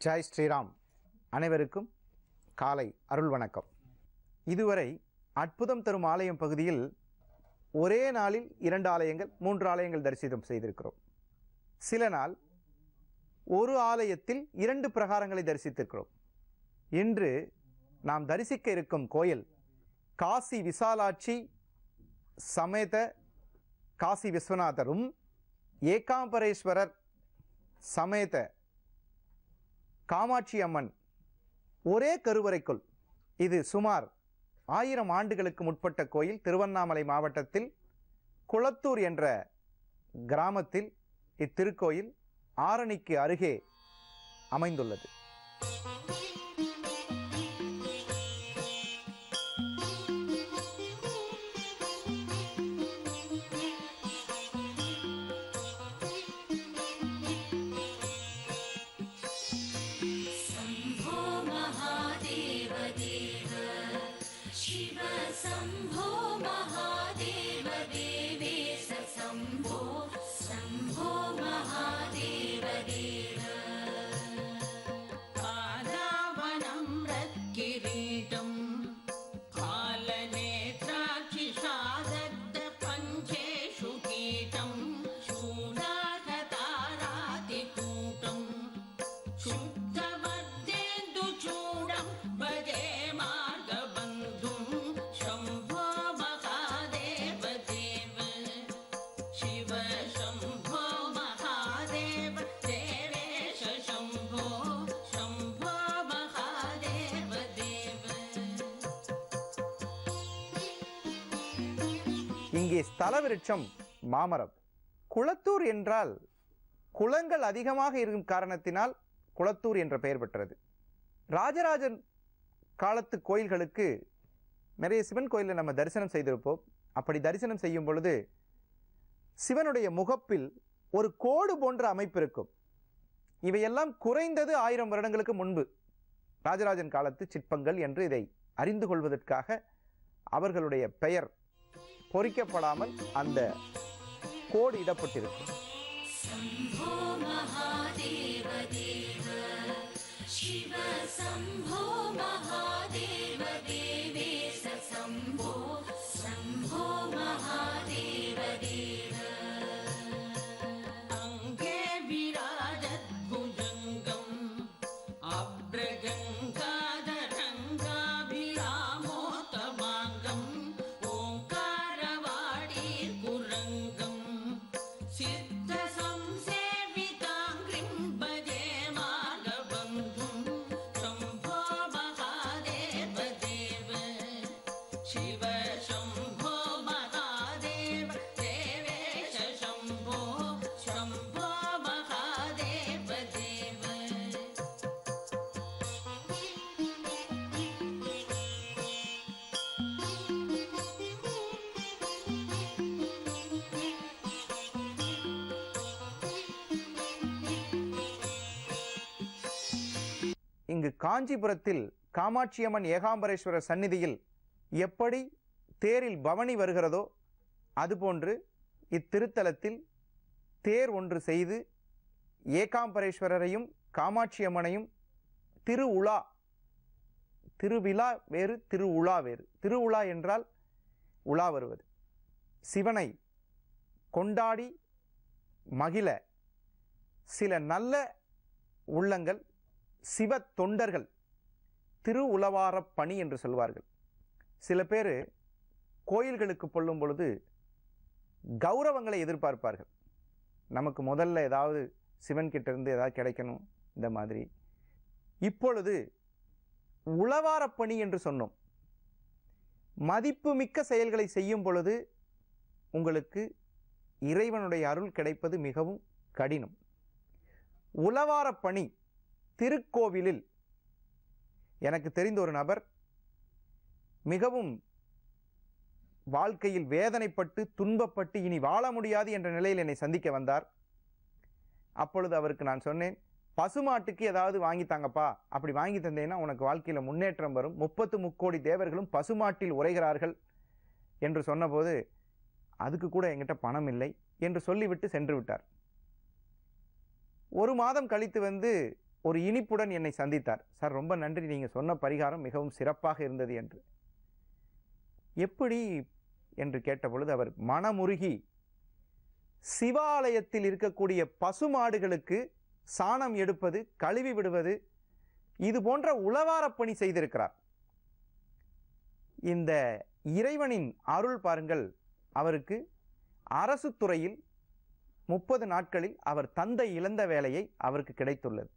ஜெய் ஸ்ரீராம். அனைவருக்கும் காலை அருள் வணக்கம். இதுவரை அற்புதம் தரும் ஆலயம் பகுதியில் ஒரே நாளில் 2 ஆலயங்கள் 3 ஆலயங்கள் தரிசனம் செய்திருக்கிறோம். சில நாள் ஒரு ஆலயத்தில் 2 பிரகாரங்களை தரிசித்திருக்கிறோம். இன்று நாம் தரிசிக்க இருக்கும் கோயில் காசி விசாலாட்சி சமேத காசி விஸ்வநாதரும் ஏகாம்பரேஸ்வரர் சமேத காமாட்சி அம்மன் ஒரே கருவறைக்குள். இது சுமார் 1000 ஆண்டுகளுக்கு முற்பட்ட கோயில். திருவண்ணாமலை மாவட்டத்தில் குளத்தூர் என்ற கிராமத்தில் இத்திருக்கோயில் ஆரணிக்கு அருகே அமைந்துள்ளது. இங்கே ஸ்தல விருட்சம் மாமரம். குளத்தூர் என்றால் குளங்கள் அதிகமாக இருக்கும் காரணத்தினால் குளத்தூர் என்ற பெயர் பெற்றது. ராஜராஜன் காலத்து கோயில்களுக்கு நிறைய சிவன் கோயிலில் நம்ம தரிசனம் செய்திருப்போம். அப்படி தரிசனம் செய்யும் பொழுது சிவனுடைய முகப்பில் ஒரு கோடு போன்ற அமைப்பு இருக்கும். இவையெல்லாம் குறைந்தது 1000 வருடங்களுக்கு முன்பு ராஜராஜன் காலத்து சிற்பங்கள் என்று இதை அறிந்து கொள்வதற்காக அவர்களுடைய பெயர் பொறிக்கப்படாமல் அந்த கோடு இடப்பட்டிருக்கும். இங்கு காஞ்சிபுரத்தில் காமாட்சியம்மன் ஏகாம்பரேஸ்வரர் சந்நிதியில் எப்படி தேரில் பவனி வருகிறதோ அதுபோன்று இத்திருத்தலத்தில் தேர் ஒன்று செய்து ஏகாம்பரேஸ்வரரையும் காமாட்சியம்மனையும் திருவிழா வேறு திருவுலா வேறு. திருவுலா என்றால் உலா வருவது. சிவனை கொண்டாடி மகிழ சில நல்ல உள்ளங்கள் சிவ தொண்டர்கள் திருவுலவார பணி என்று சொல்வார்கள். சில பேர் கோயில்களுக்கு கொள்ளும் பொழுது கௌரவங்களை எதிர்பார்ப்பார்கள். நமக்கு முதல்ல ஏதாவது சிவன் கிட்ட இருந்து ஏதாவது கிடைக்கணும் இந்த மாதிரி. இப்பொழுது உளவார பணி என்று சொன்னோம். மதிப்புமிக்க செயல்களை செய்யும் பொழுது உங்களுக்கு இறைவனுடைய அருள் கிடைப்பது மிகவும் கடினம். உளவார பணி திருக்கோவிலில் எனக்கு தெரிந்த ஒரு நபர் மிகவும் வாழ்க்கையில் வேதனைப்பட்டு துன்பப்பட்டு இனி வாழ முடியாது என்ற நிலையில் என்னை சந்திக்க வந்தார். அப்பொழுது அவருக்கு நான் சொன்னேன், பசுமாட்டுக்கு ஏதாவது வாங்கித்தாங்கப்பா, அப்படி வாங்கி தந்தேன்னா உனக்கு வாழ்க்கையில் முன்னேற்றம் வரும். 30 முக்கோடி தேவர்களும் பசுமாட்டில் உரைகிறார்கள் என்று சொன்னபோது அதுக்கு கூட என்கிட்ட பணம் இல்லை என்று சொல்லிவிட்டு சென்று விட்டார். ஒரு மாதம் கழித்து வந்து ஒரு இனிப்புடன் என்னை சந்தித்தார். சார் ரொம்ப நன்றி, நீங்கள் சொன்ன பரிகாரம் மிகவும் சிறப்பாக இருந்தது என்று. எப்படி என்று கேட்டபொழுது அவர் மனமுருகி சிவாலயத்தில் இருக்கக்கூடிய பசுமாடுகளுக்கு சாணம் எடுப்பது, கழுவி விடுவது, இது போன்ற உளவாரப் பணி செய்திருக்கிறார். இந்த இறைவனின் அருள் பாருங்கள், அவருக்கு அரசு துறையில் 30 நாட்களில் அவர் தந்தை இழந்த வேலையை அவருக்கு கிடைத்துள்ளது.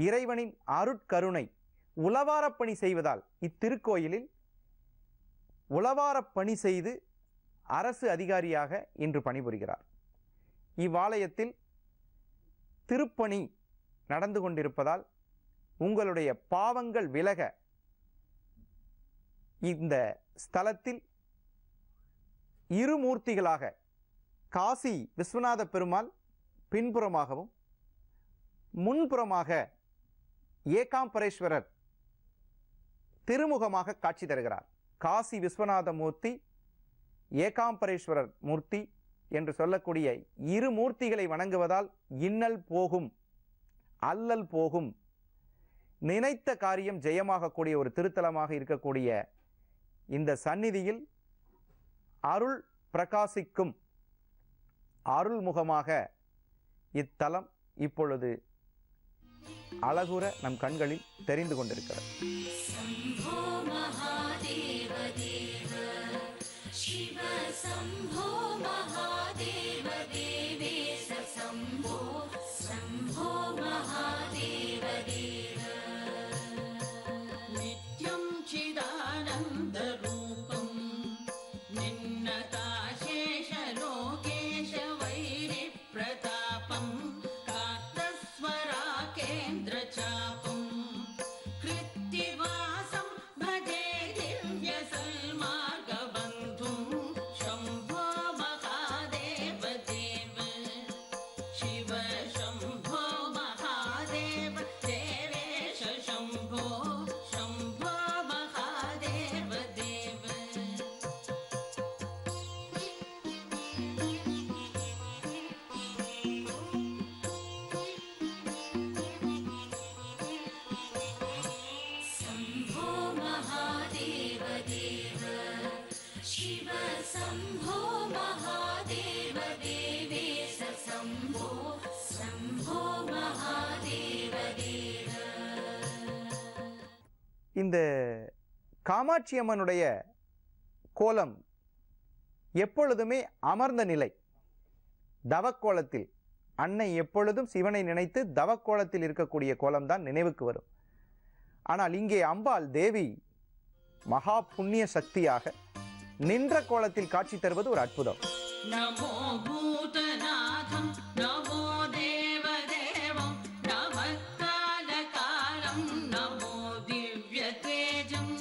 இறைவனின் அருட்கருணை. உளவாரப் பணி செய்வதால் இத்திருக்கோயிலில் உளவாரப் பணி செய்து அரசு அதிகாரியாக இன்று பணிபுரிகிறார். இவ்வாலயத்தில் திருப்பணி நடந்து கொண்டிருப்பதால் உங்களுடைய பாவங்கள் விலக இந்த ஸ்தலத்தில் இருமூர்த்திகளாக காசி விஸ்வநாத பெருமாள் பின்புறமாகவும் முன்புறமாக ஏகாம்பரேஸ்வரர் திருமுகமாக காட்சி தருகிறார். காசி விஸ்வநாத மூர்த்தி, ஏகாம்பரேஸ்வரர் மூர்த்தி என்று சொல்லக்கூடிய இரு மூர்த்திகளை வணங்குவதால் இன்னல் போகும், அல்லல் போகும், நினைத்த காரியம் ஜெயமாகக்கூடிய ஒரு திருத்தலமாக இருக்கக்கூடிய இந்த சந்நிதியில் அருள் பிரகாசிக்கும் அருள்முகமாக இத்தலம் இப்பொழுது அழகுற நம் கண்களில் தெரிந்து கொண்டிருக்கிறது. இந்த காமாட்சி அம்மனுடைய கோலம் எப்பொழுதுமே அமர்ந்த நிலை, தவக்கோலத்தில். அன்னை எப்பொழுதும் சிவனை நினைத்து தவக்கோலத்தில் இருக்கக்கூடிய கோலம்தான் நினைவுக்கு வரும். ஆனால் இங்கே அம்பாள் தேவி மகா புண்ணிய சக்தியாக நின்ற கோலத்தில் காட்சி தருவது ஒரு அற்புதம். நமோ பூதநாதம் நமோ தேவதேவம் நமக்கால காலம் நமோ திவ்ய தேஜம்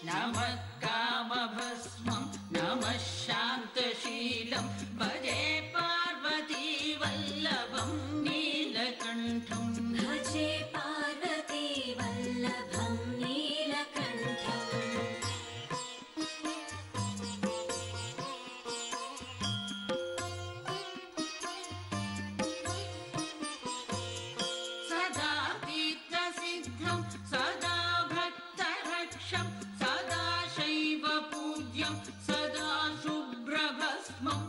நமக்காமபஸ்மம் நம சாந்தசீலம் பஜே பார்வதி வல்லபம் நீலகண்டம் भजे पार्वती वल्लभं नीलकण्ठम् सदा तीर्थसिद्धं सदा भक्तरक्षं सदा शैव पूज्यं सदा शुभ्रभस्मम्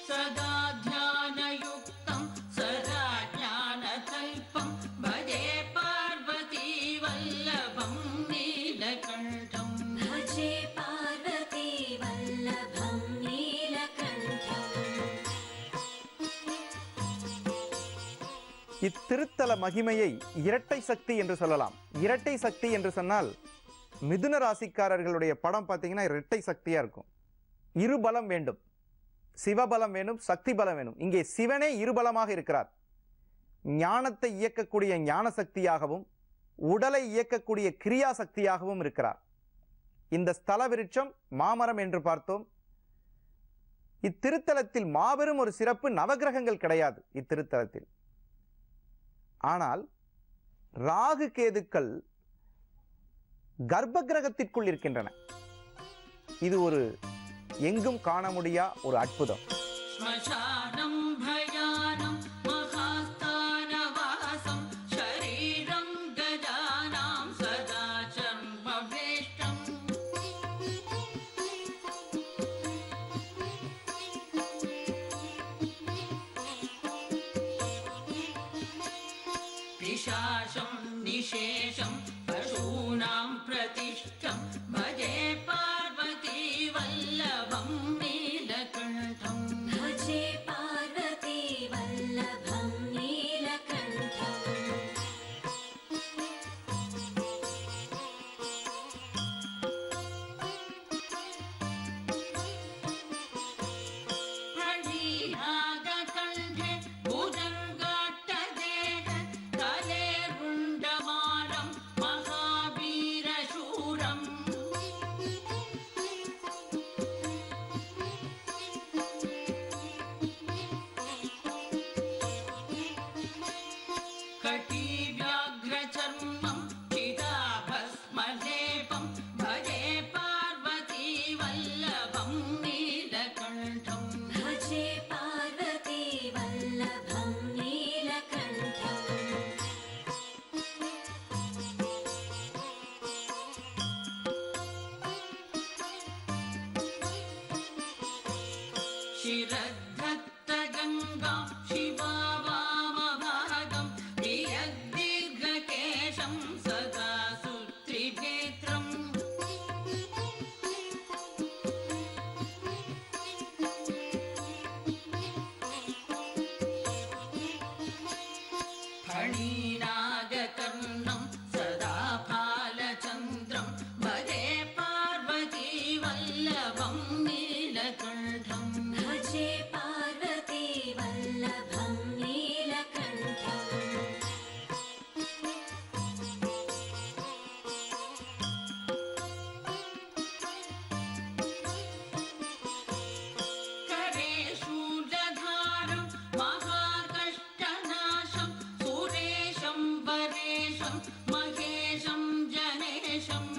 सदा ध्यानयुक्तं सदा ज्ञानकल्पं भजे पार्वती वल्लभं नीलकण्ठम् भजे पार्वती वल्लभं नीलकण्ठम् இத்திருத்தல மகிமையை இரட்டை சக்தி என்று சொல்லலாம். இரட்டை சக்தி என்று சொன்னால் மிதுன ராசிக்காரர்களுடைய படம் பார்த்தீங்கன்னா இரட்டை சக்தியா இருக்கும். இருபலம் வேண்டும், சிவபலம் வேண்டும், சக்தி பலம் வேண்டும். இங்கே சிவனே இருபலமாக இருக்கிறார். ஞானத்தை இயக்கக்கூடிய ஞான சக்தியாகவும் உடலை இயக்கக்கூடிய கிரியா சக்தியாகவும் இருக்கிறார். இந்த ஸ்தல விருட்சம் மாமரம் என்று பார்த்தோம். இத்திருத்தலத்தில் மாபெரும் ஒரு சிறப்பு, நவகிரகங்கள் கிடையாது இத்திருத்தலத்தில். ஆனால் ராகு கேதுக்கள் கர்ப்ப கிரகத்திற்குள் இருக்கின்றன. இது ஒரு எங்கும் காண முடியா ஒரு அற்புதம். ஸ்மசானம் பயானம் மகாஸ்தானவாசம் ஷரீரம் கஜானாம் சதா சர்வவேஷ்டம் பிசாசம் நிசேஷம் பசூனாம் பிரதிஷ்டம் பஜே பார்வதி வல்லபம் நீலகண்டம் भजे पार्वती वल्लभं नीलकण्ठम् प्रणीनागकण्ठे भुजङ्गाट्टदेह तले रुण्डमालं महावीरशूरम् कटिव्याघ्रचर्मं चिदाभस्मलेपं भजे पार्वती वल्लभं नीलकण्ठम् भजे पार्वती वल्लभं नीलकण्ठम् शिरद्धत्तगङ्गा शिवा वामभागं प्रियदीर्घकेशं सदा सुत्रिभेत्रम् फणीनागकर्णं सदा फालचन्द्रं भजे पार्वती वल्लभं नीलकण्ठम् भजे पार्वती वल्लभं नीलकण्ठम् करे शूलधारं महाकष्टनाशं सुरेशं वरेशं महेशं जनेशम्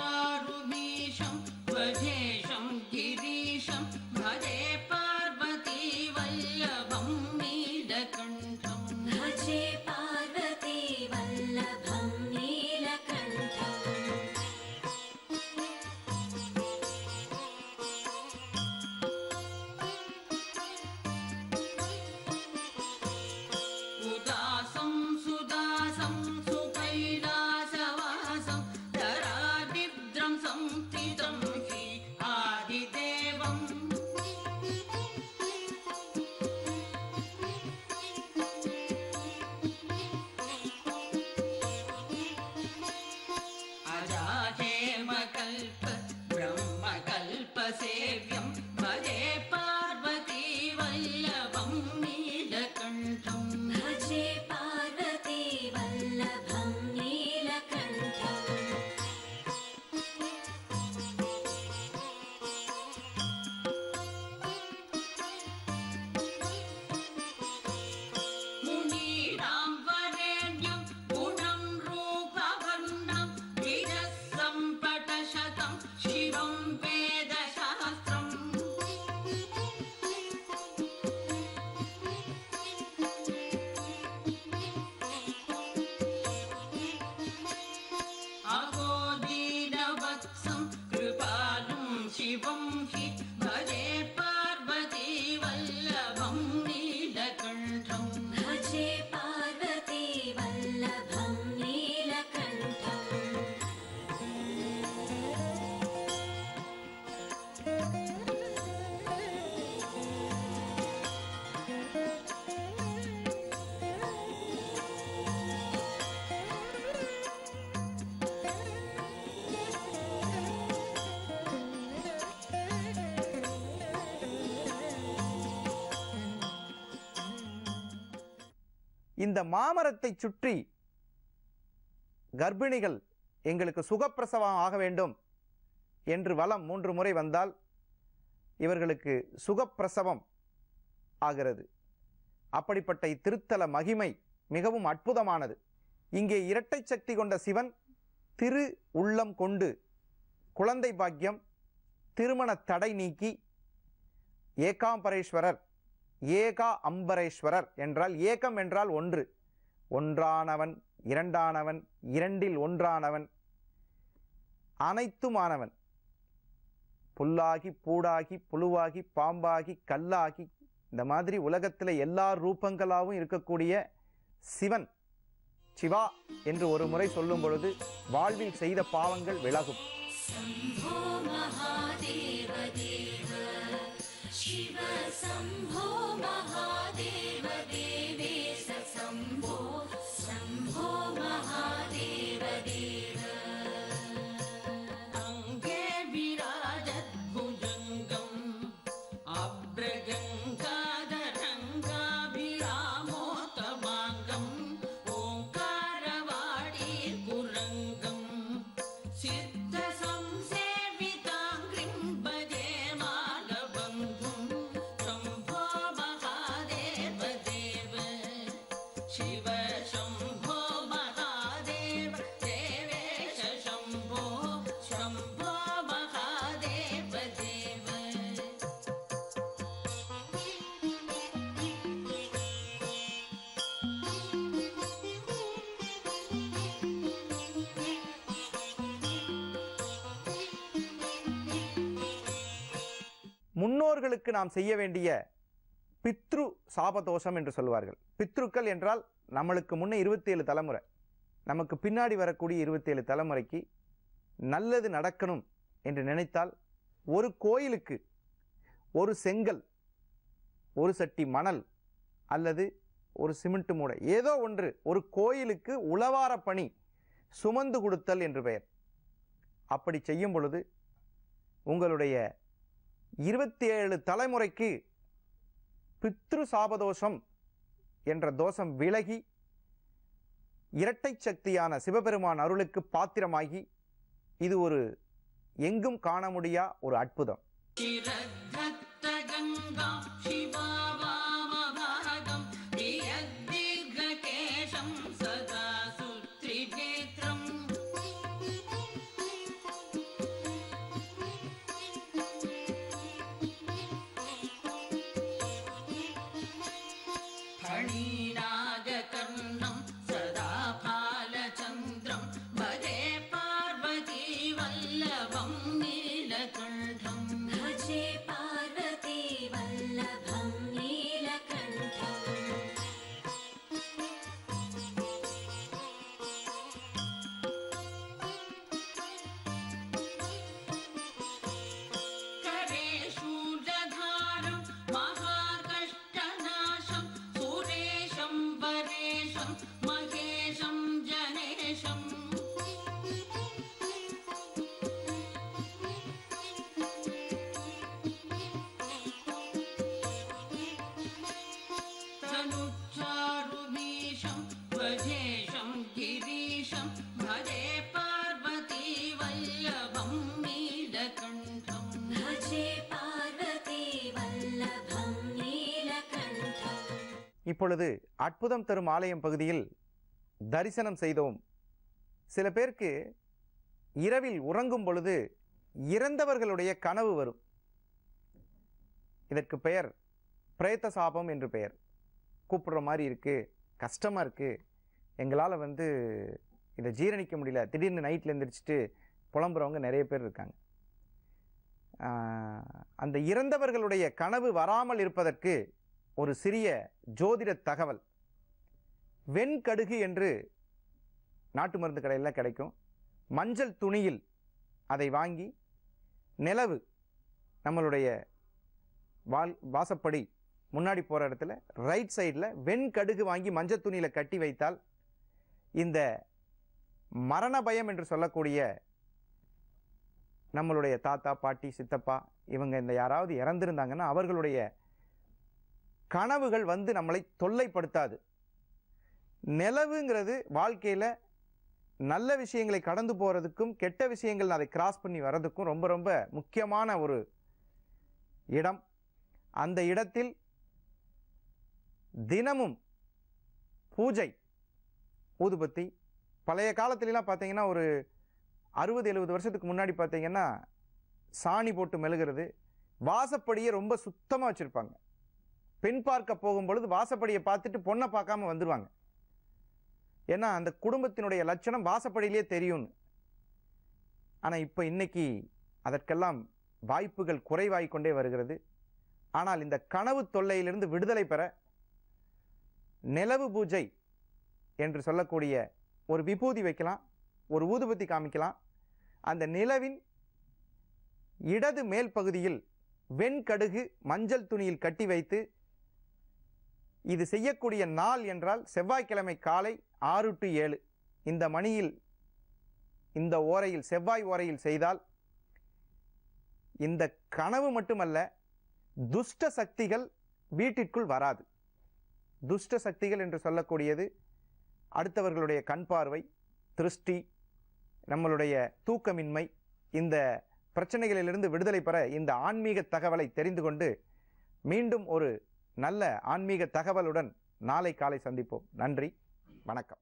तनुचारुमीशं वजेशं गिरीशं भजे पार्वती वल्लभं नीलकण्ठम् भजे पार्वती वल्लभं नीलकण्ठम् उदासं सुदासं सुकैलासवासं धरानिद्रं संस्थितं हि இந்த மாமரத்தை சுற்றி கர்ப்பிணிகள் எங்களுக்கு சுகப்பிரசவம் ஆக வேண்டும் என்று வலம் 3 முறை வந்தால் இவர்களுக்கு சுகப்பிரசவம் ஆகிறது. அப்படிப்பட்ட இத்திருத்தல மகிமை மிகவும் அற்புதமானது. இங்கே இரட்டை சக்தி கொண்ட சிவன் திரு உள்ளம் கொண்டு குழந்தை பாக்கியம், திருமண தடை நீக்கி ஏகாம்பரேஸ்வரர், ஏகா அம்பரேஸ்வரர் என்றால் ஏகம் என்றால் ஒன்று, ஒன்றானவன், இரண்டானவன், இரண்டில் ஒன்றானவன், அனைத்துமானவன், புல்லாகி பூடாகி புழுவாகி பாம்பாகி கல்லாகி இந்த மாதிரி உலகத்தில் எல்லா ரூபங்களாகவும் இருக்கக்கூடிய சிவன் சிவா என்று ஒரு முறை சொல்லும் பொழுது வாழ்வில் செய்த பாவங்கள் விலகும். शम्भो महादेव देव शिव शम्भो महादेव देवेश शम्भो शम्भो महादेव देव अङ्गे विराजद्भुजङ्गम् अभ्रजङ्गाधरङ्गाभिरामोत्तमाङ्गम् ओङ्कारवाडीकुरङ्गम् सिद्धसंसेविताङ्घ्रिं भजे माघबन्धुं शम्भो महादेव देव शिव शम्भो महादेव देवेश शम्भो शम्भो महादेव देव முன்னோர்களுக்கு நாம் செய்ய வேண்டிய பித்ரு சாபதோஷம் என்று சொல்வார்கள். பித்ருக்கள் என்றால் நம்மளுக்கு முன்னே 27 தலைமுறை, நமக்கு பின்னாடி வரக்கூடிய 27 தலைமுறைக்கு நல்லது நடக்கணும் என்று நினைத்தால் ஒரு கோயிலுக்கு ஒரு செங்கல், ஒரு சட்டி மணல் அல்லது ஒரு சிமெண்ட் மூடை, ஏதோ ஒன்று ஒரு கோயிலுக்கு உளவார பணி சுமந்து கொடுத்தல் என்று பெயர். அப்படி செய்யும் பொழுது உங்களுடைய 27 தலைமுறைக்கு பித்ரு சாபதோஷம் என்ற தோஷம் விலகி இரட்டை சக்தியான சிவபெருமான் அருளுக்கு பாத்திரமாகி இது ஒரு எங்கும் காண முடியா ஒரு அற்புதம். शिरद्धत्तगङ्गां शिवावामभागं प्रियदीर्घकेशं सदा सुत्रिनेत्रम् फणीनागकर्णं सदा फालचन्द्रं भजे पार्वतीवल्लभं नीलकण्ठम् भजे पार्वती वल्लभं नीलकण्ठम् करे शूलधारं महाकष्टनाशं सुरेशं वरेशं महेशं जनेशम् तनुच्चारुमीशं वजेशं गिरीशं भजे पार्वतीवल्लभं नीलकण्ठम् भजे पार्वती वल्लभं नीलकण्ठम् இப்பொழுது அற்புதம் தரும் ஆலயம் பகுதியில் தரிசனம் செய்தோம். சில பேருக்கு இரவில் உறங்கும் பொழுது இறந்தவர்களுடைய கனவு வரும். இதற்கு பெயர் பிரேத்த சாபம் என்று பெயர். கூப்பிடுற மாதிரி இருக்கு, கஷ்டமா இருக்கு, எங்களால் இதை ஜீரணிக்க முடியல, திடீர்னு நைட்டில் எழுந்திரிச்சிட்டு புலம்புறவங்க நிறைய பேர் இருக்காங்க. அந்த இறந்தவர்களுடைய கனவு வராமல் இருப்பதற்கு ஒரு சிறிய ஜோதிட தகவல். வெண்கடுகு என்று நாட்டு மருந்து கடையில் கிடைக்கும். மஞ்சள் துணியில் அதை வாங்கி நிலவு நம்மளுடைய வாசப்படி முன்னாடி போகிற இடத்துல ரைட் சைடில் வெண்கடுகு வாங்கி மஞ்சள் துணியில் கட்டி வைத்தால் இந்த மரண பயம் என்று சொல்லக்கூடிய நம்மளுடைய தாத்தா பாட்டி சித்தப்பா இவங்க இந்த யாராவது இறந்திருந்தாங்கன்னா அவர்களுடைய கனவுகள் நம்மளை தொல்லைப்படுத்தாது. நிலவுங்கிறது வாழ்க்கையில் நல்ல விஷயங்களை கடந்து போகிறதுக்கும் கெட்ட விஷயங்கள் அதை கிராஸ் பண்ணி வர்றதுக்கும் ரொம்ப ரொம்ப முக்கியமான ஒரு இடம். அந்த இடத்தில் தினமும் பூஜை, ஊதுபத்தி. பழைய காலத்துலலாம் பார்த்தீங்கன்னா ஒரு 60-70 வருஷத்துக்கு முன்னாடி பார்த்தீங்கன்னா சாணி போட்டு மெழுகிறது, வாசப்படியை ரொம்ப சுத்தமாக வச்சுருப்பாங்க. பெண் பார்க்க போகும்பொழுது வாசப்படியை பார்த்துட்டு பொண்ணை பார்க்காம வந்துடுவாங்க. ஏன்னா அந்த குடும்பத்தினுடைய லட்சணம் வாசப்படியிலே தெரியும்னு. ஆனால் இப்போ இன்னைக்கு அதற்கெல்லாம் வாய்ப்புகள் குறைவாகிக் கொண்டே வருகிறது. ஆனால் இந்த கனவு தொல்லையிலிருந்து விடுதலை பெற நிலவு பூஜை என்று சொல்லக்கூடிய ஒரு விபூதி வைக்கலாம், ஒரு ஊதுபத்தி காமிக்கலாம். அந்த நிலவின் இடது மேல் பகுதியில் வெண்கடுகு மஞ்சள் துணியில் கட்டி வைத்து, இது செய்யக்கூடிய நாள் என்றால் செவ்வாய்க்கிழமை காலை 6 to 7 இந்த மணியில், இந்த ஓரையில், செவ்வாய் ஓரையில் செய்தால் இந்த கனவு மட்டுமல்ல, துஷ்ட சக்திகள் வீட்டிற்குள் வராது. துஷ்ட சக்திகள் என்று சொல்லக்கூடியது அடுத்தவர்களுடைய கண் பார்வை, திருஷ்டி, நம்மளுடைய தூக்கமின்மை, இந்த பிரச்சனைகளிலிருந்து விடுதலை பெற இந்த ஆன்மீக தகவலை தெரிந்து கொண்டு மீண்டும் ஒரு நல்ல ஆன்மீக தகவலுடன் நாளை காலை சந்திப்போம். நன்றி, வணக்கம்.